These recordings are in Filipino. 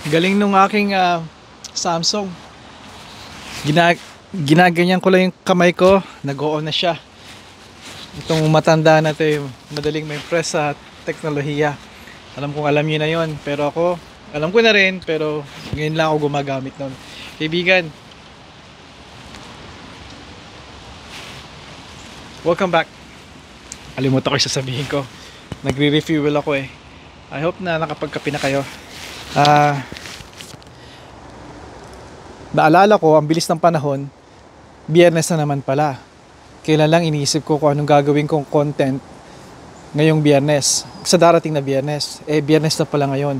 Galing nung aking Samsung. Gina Ginaganyan ko lang yung kamay ko, nag-o-on na siya. Itong matanda na to, madaling ma-impress sa teknolohiya. Alam kong alam niyo na yon, pero ako, alam ko na rin, pero ngayon lang ako gumagamit nun. Kaibigan, welcome back. Alimutan ko yung sasabihin ko. Nagre-refuel ako eh. I hope na nakapagkape na kayo. Naalala ko, ang bilis ng panahon, Biyernes na naman pala. Kailan lang iniisip ko kung anong gagawin kong content ngayong Biyernes. Sa darating na Biyernes. Biyernes na pala ngayon.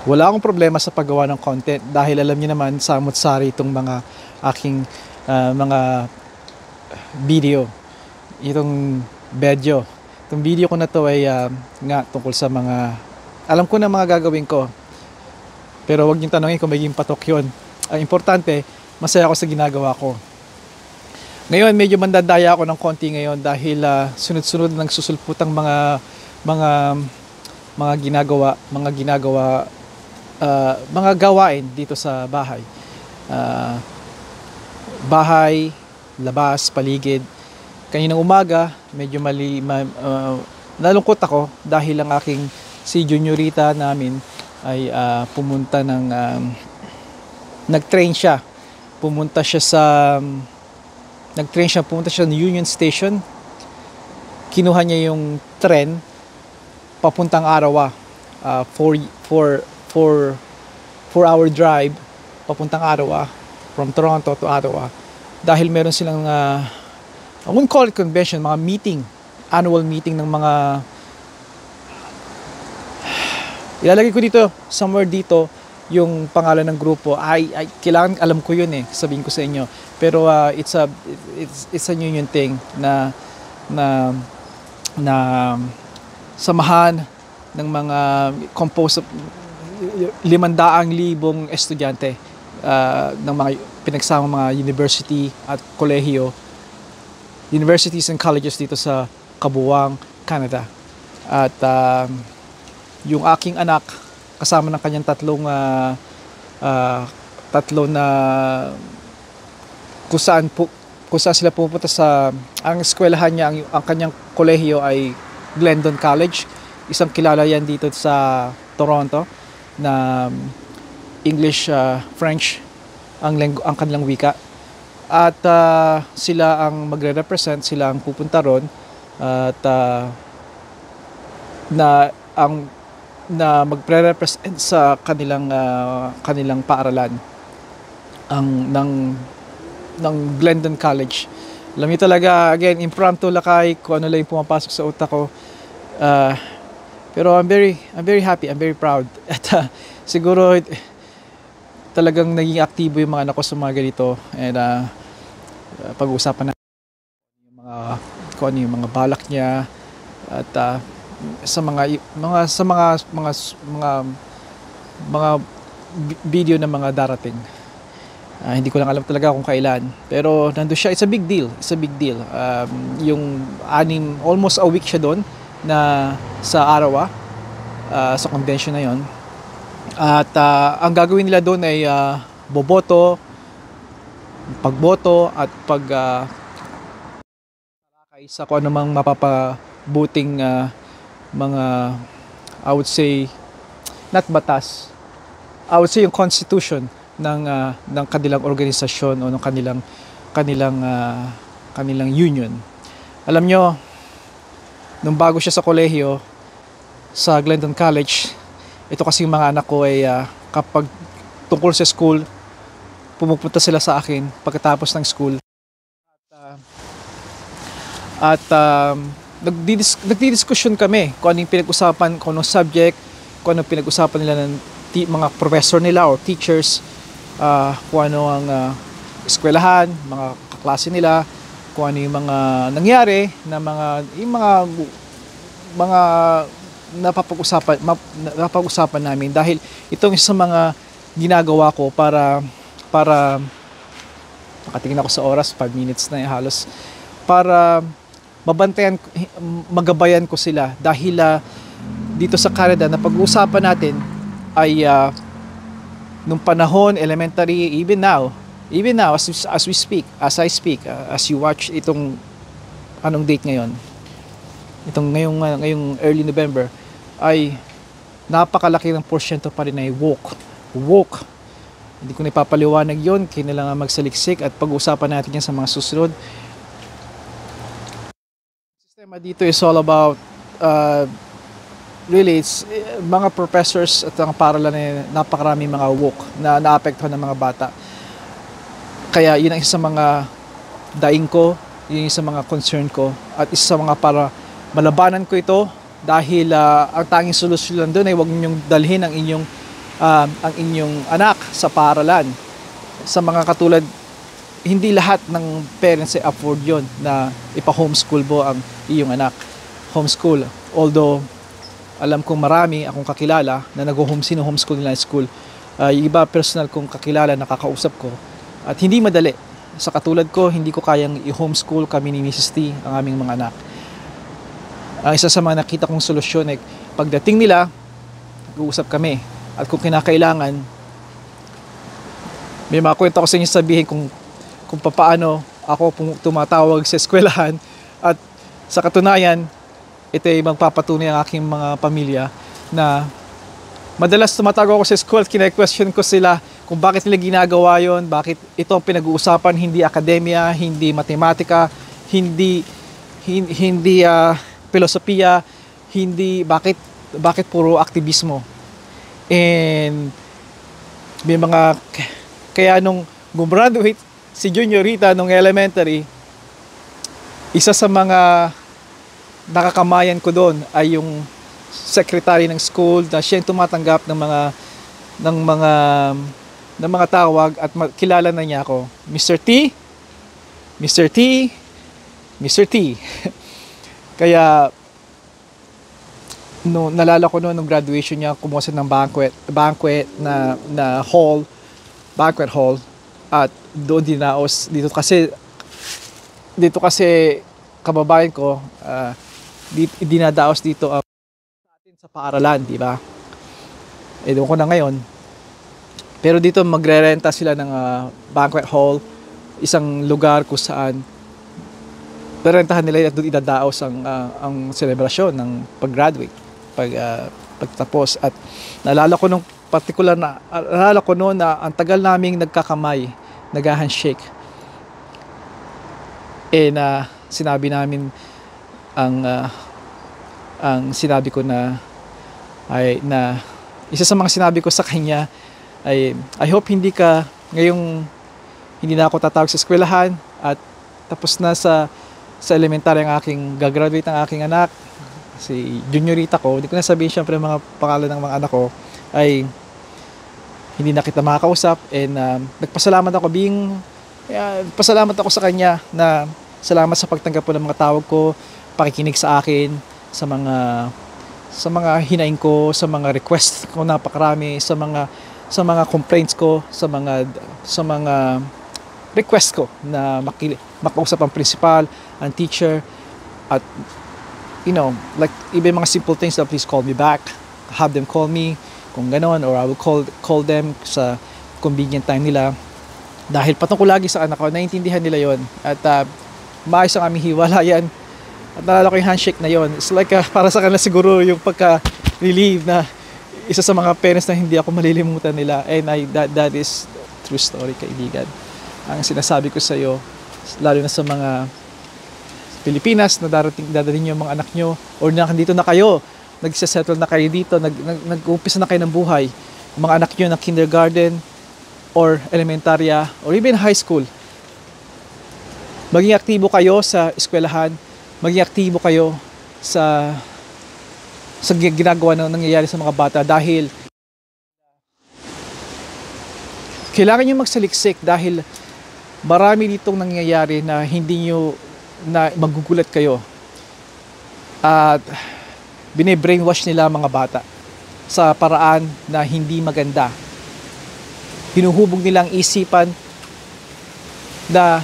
Wala akong problema sa paggawa ng content dahil alam niyo naman, samot-sari itong mga aking mga video. Itong video. Itong video ko na to ay nga tungkol sa mga, alam ko na mga gagawin ko. Pero wag niyong tanongin kung magiging patok yun. Ang importante, masaya ako sa ginagawa ko. Ngayon, medyo mandadaya ako ng konti ngayon dahil sunod-sunod nang susulputang mga gawain dito sa bahay. Bahay, labas, paligid. Kaninang umaga, medyo nalungkot ako dahil ang aking si Juniorita namin ay pumunta ng nag-train siya. Pumunta siya ng Union Station. Kinuha niya yung tren papuntang Arawa. 4-hour drive papuntang Arawa from Toronto to Arawa. Dahil meron silang I wouldn't call it convention, mga meeting, annual meeting ng mga, ilalagay ko dito, somewhere dito, yung pangalan ng grupo. Kailangan alam ko yun eh, sabihin ko sa inyo. Pero it's a union thing na samahan ng mga composed of 500,000 estudyante ng mga pinagsama mga university at kolehiyo, universities and colleges dito sa Kabuuan, Canada. At yung aking anak kasama ng kanyang tatlo na kung saan sila pupunta sa ang eskwelahan niya, ang kanyang kolehiyo ay Glendon College. Isang kilala yan dito sa Toronto na English, French ang kanilang wika. At sila ang magre-represent, sila ang pupunta ron at na magpre-represent sa kanilang paaralan ng Glendon College. Alam niyo talaga, again, impromptu lakay kung ano lang yung pumapasok sa utak ko. Pero I'm very happy, I'm very proud. At siguro talagang naging aktibo yung mga anak ko sa mga ganito. And pag-uusapan natin kung ano yung mga balak niya at sa mga video na mga darating. Hindi ko lang alam talaga kung kailan, pero nandoon siya. It's a big deal. Yung almost a week siya doon na sa Arawa, sa convention na yon. At ang gagawin nila doon ay boboto, pagboto at sa kung anumang mapapabuting mga, I would say, not batas, I would say yung constitution ng kanilang organisasyon o ng kanilang union. Alam nyo, nung bago siya sa kolehiyo sa Glendon College, ito kasi yung mga anak ko ay kapag tungkol sa school, pumupunta sila sa akin pagkatapos ng school. At nagdidiskusyon kami kung anong pinag-usapan, kung anong subject, kung anong pinag-usapan nila ng mga professor nila or teachers, kung ano ang eskwelahan, mga kaklase nila, kung ano yung mga nangyari na mga napapag-usapan namin, dahil itong isa mga ginagawa ko para nakatingin ako sa oras, 5 minutes na halos, para magabayan ko sila dahil dito sa Canada na pag-uusapan natin ay nung panahon, elementary, even now as we speak, as I speak, as you watch itong anong date ngayon, itong ngayong early November, ay napakalaki ng porsyento pa rin ay woke. Hindi ko na ipapaliwanag yun, kailangan magsaliksik at pag-uusapan natin yan sa mga susunod. Sistema dito is all about really, it's mga professors at ang paralan na napakaraming mga woke na naapektuhan ng mga bata. Kaya yun ang isa sa mga daing ko, yun ang isa sa mga concern ko, at isa sa mga para malabanan ko ito dahil ang tanging solusyon lang doon ay huwag ninyong dalhin ang inyong anak sa paaralan. Sa mga katulad, hindi lahat ng parents ay afford yon na ipa-homeschool mo ang iyong anak. Homeschool. Although, alam kong marami akong kakilala na homeschool nila school. Yung iba personal kong kakilala, nakakausap ko. At hindi madali. Sa katulad ko, hindi ko kayang i-homeschool kami ni Mrs. T, ang aming mga anak. Ang isa sa mga nakita kong solusyon ay pagdating nila, nag-uusap kami. At kung kinakailangan, may mga kwento ko sa inyo sabihin kung paano ako tumatawag sa eskwelahan. At sa katunayan, ito ay magpapatunay ang aking mga pamilya na madalas tumatawag ako sa school at kina-question ko sila kung bakit nila ginagawa yon, bakit ito ang pinag-uusapan, hindi akademya, hindi matematika, hindi filosofiya, hindi bakit puro aktivismo. And may mga kaya nung gumraduate si Juniorita nung elementary, isa sa mga nakakamayan ko doon ay yung secretary ng school na siya yung tumatanggap ng mga tawag at kilala na niya ako. Mr. T, Mr. T, Mr. T. Kaya nalala ko noon nung graduation niya, kumuha siya ng banquet na banquet hall, at doon dinaos dito kasi kababayan ko dinadaos dito sa paaralan, di ba? Doon ko na ngayon. Pero dito magrerenta sila ng banquet hall, isang lugar kung saan rerentahan nila at doon idadaos ang selebrasyon ng pag-graduate, pagtapos. At naalala ko nung particular naalala ko noon na ang tagal naming nagkakamay, nag-handshake. Sinabi namin ang sinabi ko na isa sa mga sinabi ko sa kanya ay I hope hindi na ako tatawag sa eskwelahan at tapos na sa elementary ang aking gagraduate ang aking anak, si Juniorita ko. Hindi ko na sabihin syempre mga pangalan ng mga anak ko, ay hindi na kita makakausap. And nagpasalamat ako sa kanya na salamat sa pagtanggap po ng mga tawag ko, pakikinig sa akin, sa mga hinaing ko, sa mga requests ko napakarami, sa mga complaints ko, sa mga request ko na makausap ang principal, ang teacher, at like even mga simple things na please call me back, have them call me kung ganon, or I will call them sa convenient time nila. Dahil patungkol lagi sa anak ko, naiintindihan nila yon at maayos ang aming hiwalayan. At nalala ko yung handshake na yon. It's like para sa kanila siguro yung pagka-relieve na isa sa mga parents na hindi ako malilimutan nila. And that is true story, kaibigan. Ang sinasabi ko sa iyo, lalo na sa mga Pilipinas na dadating yung mga anak nyo, or nandito na kayo, nagsisettle na kayo dito, nag-umpisa na kayo ng buhay, mga anak nyo ng kindergarten or elementarya or even high school, maging aktibo kayo sa eskwelahan, maging aktibo kayo sa ginagawa na nangyayari sa mga bata, dahil kailangan nyo magsaliksik dahil marami ditong nangyayari na hindi nyo na magugulat kayo. At bine-brainwash nila mga bata sa paraan na hindi maganda. Hinuhubog nilang isipan na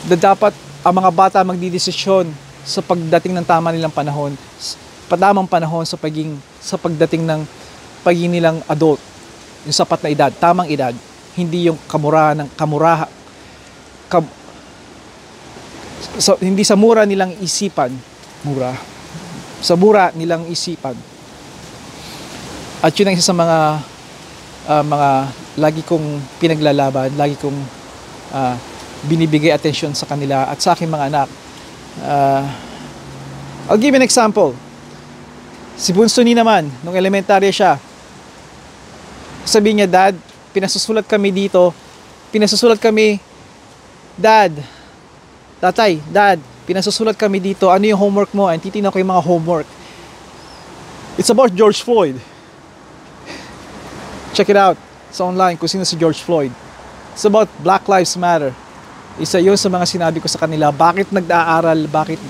dapat ang mga bata magdidesisyon sa pagdating ng tama nilang panahon. tamang panahon sa pagdating ng pagiging nilang adult, yung sapat na edad, tamang edad, hindi yung hindi sa mura nilang isipan, sa mura nilang isipan. At yun ang isa sa mga lagi kong pinaglalaban, lagi kong binibigay atensyon sa kanila at sa aking mga anak. I'll give you an example. Si Bunso ni naman, nung elementarya siya, sabi niya, Dad, pinasusulat kami, Dad, Tatay, Dad, pinasusulat kami dito, ano yung homework mo? And titignan ko yung mga homework. It's about George Floyd. Check it out sa online kung sino si George Floyd. It's about Black Lives Matter. Isa yun sa mga sinabi ko sa kanila, bakit nag-aaral, bakit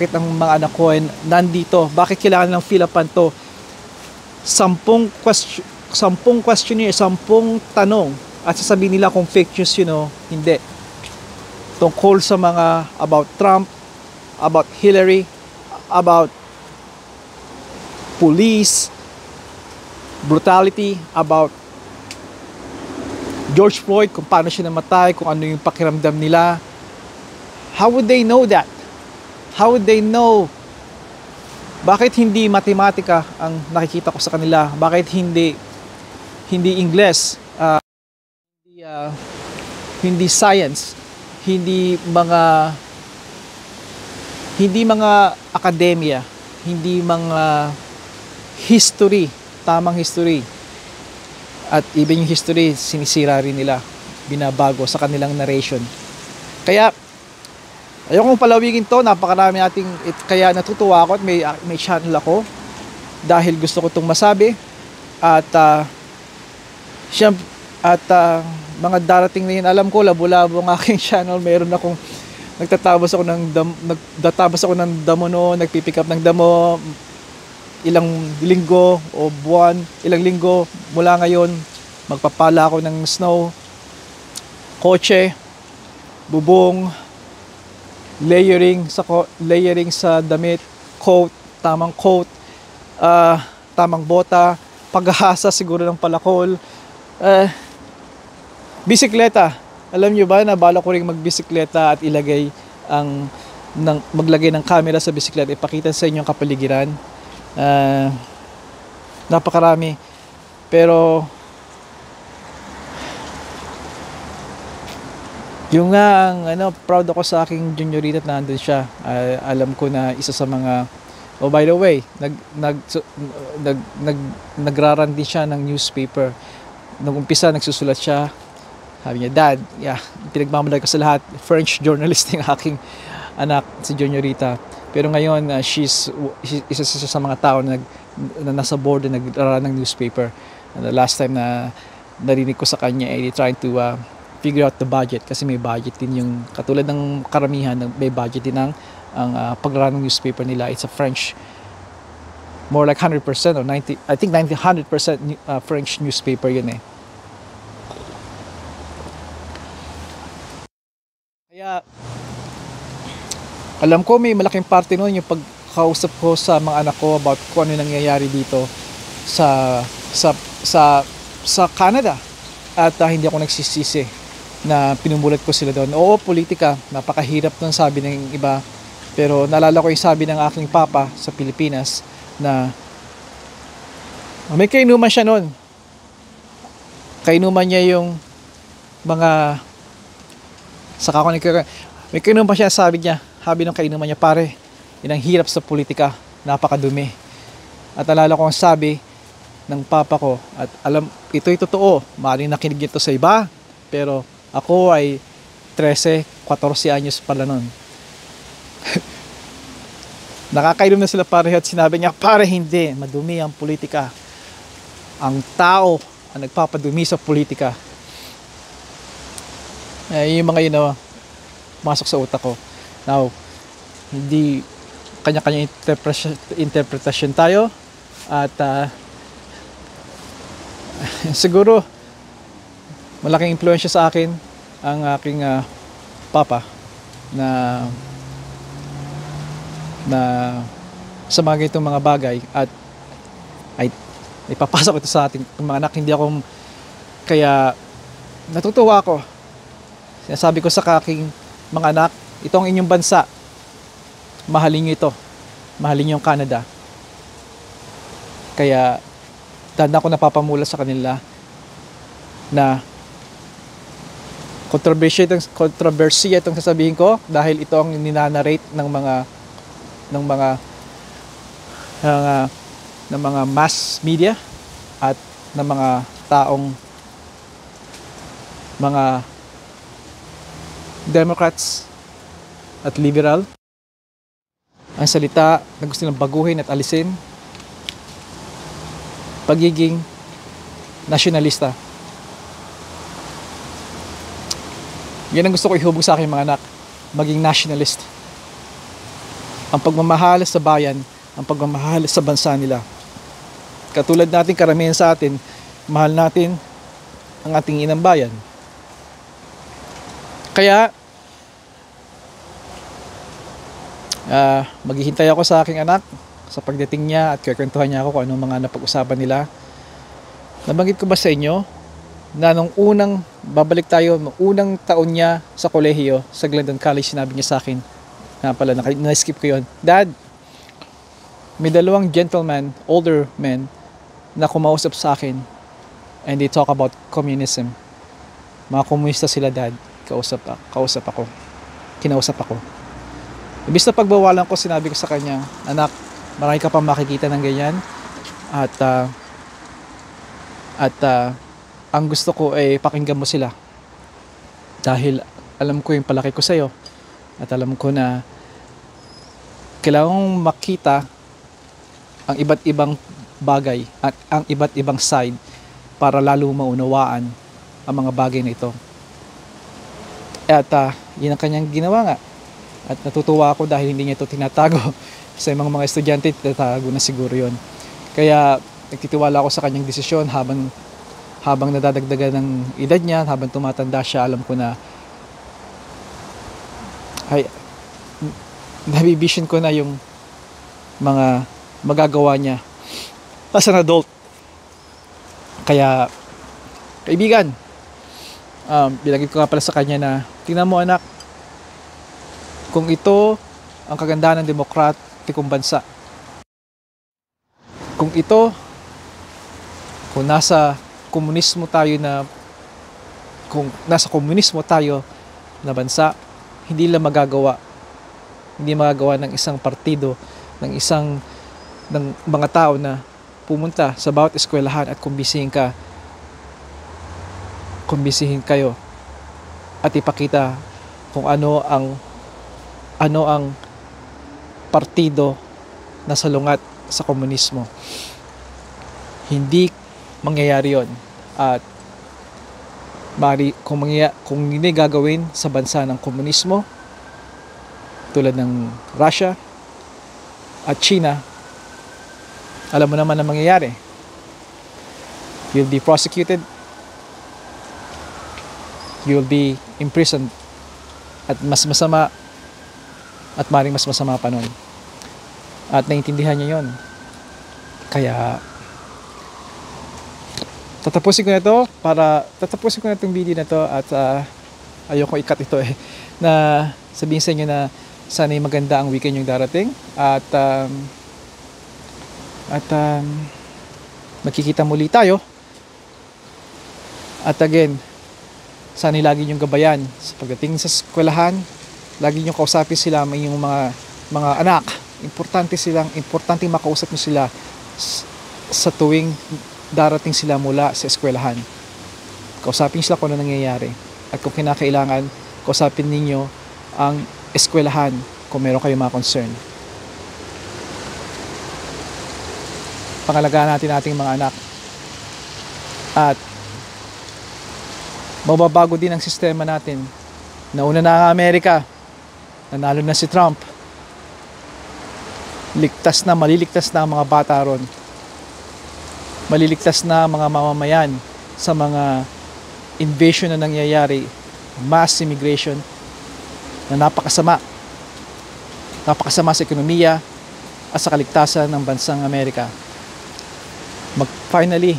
ang mga anak ko ay nandito, bakit kailangan ng fill-upan to. 10 questionnaire, 10 tanong, at sasabihin nila kung fake news yun o hindi. Tungkol sa mga about Trump, about Hillary, about police brutality, about George Floyd, kung paano siya namatay, kung ano yung pakiramdam nila. How would they know that? How would they know? Bakit hindi matematika ang nakikita ko sa kanila? Bakit hindi Ingles? Hindi science? Hindi mga akademya, hindi mga history, tamang history. At even yung history, sinisira rin nila, binabago sa kanilang narration. Kaya, ayokong palawigin to, napakarami kaya natutuwa ako at may channel ako dahil gusto ko itong masabi. At mga darating na yun, alam ko, labo-labo ang aking channel. Meron akong nagtatabas ako ng damo noon, nagpipick up ng damo ilang linggo o buwan, ilang linggo mula ngayon, magpapala ako ng snow, kotse, bubong, layering sa damit, tamang coat, tamang bota, paghahasa siguro ng palakol, bisikleta. Alam nyo ba na bala ko rin magbisikleta at maglagay ng camera sa bisikleta, ipakita sa inyo ang kapaligiran. Napakarami. Pero yung proud ako sa aking juniorita at nandun siya. Alam ko na isa sa mga by the way, nagraran din siya ng newspaper. Nung umpisa nagsusulat siya. Sabi niya, Dad, pinagmamalag ko sa lahat, French journalist ng aking anak, si Juniorita. Pero ngayon, isa sa mga tao na nasa board na nagraran ng newspaper. The last time na narinig ko sa kanya, trying to figure out the budget. Kasi may budget din yung, katulad ng karamihan, may budget din ang pagraran ng newspaper nila. It's a French, more like 100% or 90, I think 100% French newspaper yun eh. Kaya, alam ko may malaking parte noon yung pagkausap ko sa mga anak ko about kung ano nangyayari dito sa Canada. At hindi ako nagsisisi na pinumulat ko sila doon. Oo, politika, napakahirap nun sabi ng iba. Pero naalala ko yung sabi ng aking papa sa Pilipinas na may kainuman siya noon. Kainuman niya yung mga may kainuman pa siya, sabi ng kainuman niya, pare, yun ang hirap sa politika, napakadumi. At alala ko ang sabi ng papa ko, at ito'y totoo, maaaring nakinig ito sa iba, pero ako ay 13, 14 anyos pala nun. Nakakainom na sila pare at sinabi niya, pare, hindi, madumi ang politika. Ang tao ang nagpapadumi sa politika. Yung mga yun na masok sa utak ko. Now, hindi kanya-kanya interpretasyon tayo at siguro malaking impluwensya sa akin ang aking papa na sa mga ganitong mga bagay at ay ipapasok ito sa ating mga anak. Hindi ako, kaya natutuwa ako. Sinasabi ko sa aking mga anak, ito ang inyong bansa, mahalin nyo ito, mahalin nyo yung Canada. Kaya tanda ko napapamula sa kanila na kontrobersiya itong sasabihin ko, dahil ito ang ninanarrate ng mga mass media at ng mga taong mga Democrats at liberal. Ang salita na gusto nilang baguhin at alisin, pagiging nasyonalista. Yan ang gusto ko ihubog sa aking mga anak, maging nationalist. Ang pagmamahal sa bayan, ang pagmamahal sa bansa nila. Katulad natin, karamihan sa atin, mahal natin ang ating inang bayan. Kaya maghihintay ako sa aking anak sa pagdating niya at kikwentuhan niya ako kung anong mga napag-usapan nila. Nabanggit ko ba sa inyo na nung unang babalik tayo, nung unang taon niya sa kolehiyo sa Glendon College, sinabi niya sa akin, nga pala, na-skip ko yun, Dad, may dalawang gentlemen, older men, na kumausap sa akin and they talk about communism. Mga komunista sila, Dad. Kinausap ako. Ibig na pagbawalan ko, sinabi ko sa kanya, anak, marami ka pang makikita ng ganyan. At ang gusto ko ay pakinggan mo sila. Dahil alam ko yung palaki ko sa'yo. At alam ko na kailangan mong makita ang iba't ibang bagay at ang iba't ibang side para lalo maunawaan ang mga bagay na ito. At yun ang kanyang ginawa nga. At natutuwa ako dahil hindi niya ito tinatago. Sa mga estudyante, tinatago na siguro yun. Kaya nagtitiwala ako sa kanyang desisyon habang nadadagdagan ng edad niya, habang tumatanda siya, alam ko na nabivision ko na yung mga magagawa niya as an adult. Kaya, kaibigan, bilagin ko nga pala sa kanya na, tingnan mo anak, kung ito ang kagandahan ng demokratikong bansa, kung nasa komunismo tayo na bansa, hindi magagawa ng isang partido, ng mga tao na pumunta sa bawat eskwelahan at kumbisihin kayo at ipakita kung ano ang partido na salungat sa komunismo. Hindi mangyayari yon. At kung hindi gagawin sa bansa ng komunismo tulad ng Russia at China, alam mo naman ang mangyayari. You'll be prosecuted, you'll be imprisoned, at mas masama at maring mas masama pa nun. At naiintindihan niya yon. Kaya tatapusin ko na itong video na to at ayoko i-cut ito na sabihin sa inyo na sana'y maganda ang weekend yung darating at magkikita muli tayo. At again, sana'y lagi niyong gabayan sa pagdating sa eskwelahan, lagi niyong kausapin sila, may yung mga anak, importante makausap niyo sila sa tuwing darating sila mula sa eskwelahan. Kausapin sila kung ano nangyayari. At kung kinakailangan, kausapin ninyo ang eskwelahan kung meron kayong mga concern. Pangalagaan natin ating mga anak. At mababago din ang sistema natin. Nauna na ang Amerika. Nanalo na si Trump. Maliligtas na ang mga bata ron. Maliligtas na mga mamamayan sa mga invasion na nangyayari, mass immigration na napakasama sa ekonomiya at sa kaligtasan ng bansang Amerika. Finally,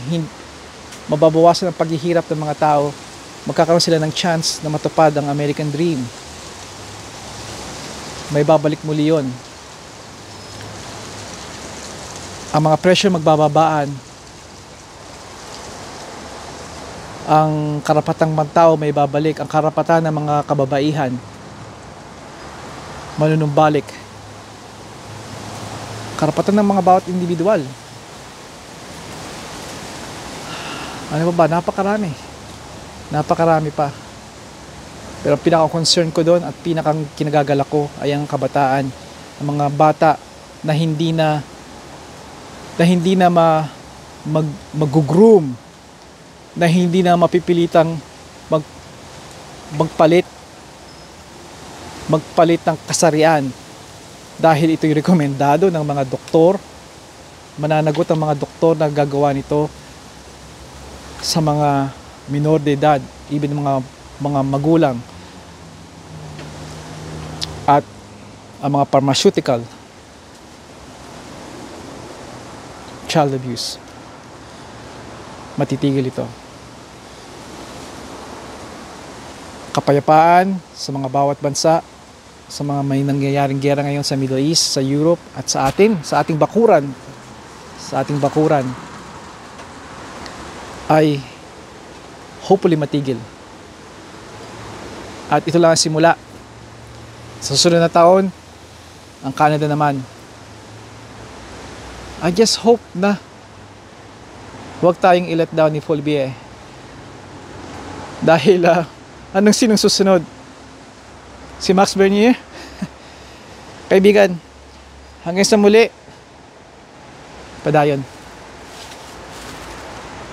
mababawasan ang paghihirap ng mga tao, magkakaroon sila ng chance na matupad ang American Dream. May babalik muli yon. Ang mga presyo magbababaan, ang karapatang tao may babalik, ang karapatan ng mga kababaihan manunumbalik, karapatan ng mga bawat individual. Ano ba? Napakarami pa. Pero pinaka-concern ko doon at pinakang kinagagalak ko ay ang kabataan, ang mga bata na hindi na mag-groom, na hindi na mapipilitang magpalit ng kasarian dahil ito'y rekomendado ng mga doktor. Mananagot ang mga doktor na gagawa nito sa mga minor de edad, even mga magulang, at ang mga pharmaceutical, child abuse. Matitigil ito. Kapayapaan sa mga bawat bansa, sa mga may nangyayaring gera ngayon sa Middle East, sa Europe, at sa ating bakuran, ay hopefully matigil. At ito lang ang simula. Sa susunod na taon, ang Canada naman, I just hope na huwag tayong i-let down ni Fulby dahil sinong susunod? Si Max Bernier? Kaibigan, hanggang sa muli, padayon.